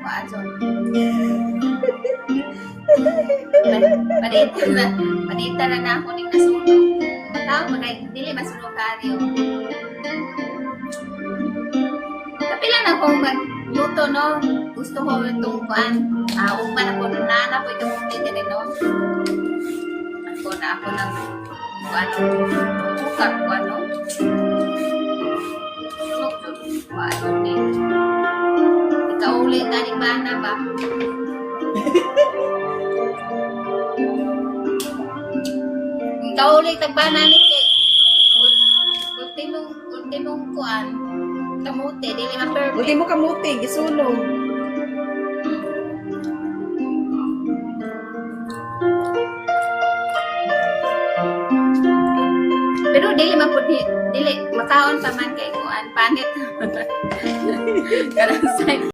maason. Panita na ako ning nasunog. Tao magay dili masunog karyo. Tapi lang ako magluto no. Gusto ko itong kuan. Uman ako nana po itong tindi no. Ako na ako ng kuan. Bukar kuan no. Ano ni? Ikaw ulit na ni Bana ba? Ikaw ulit nagbana ni kay ultimong kuan kamote dili man perfect. Ultimo kamote gisunog. Pero dili man pud dili makaon pa man kay kuan panit. Karang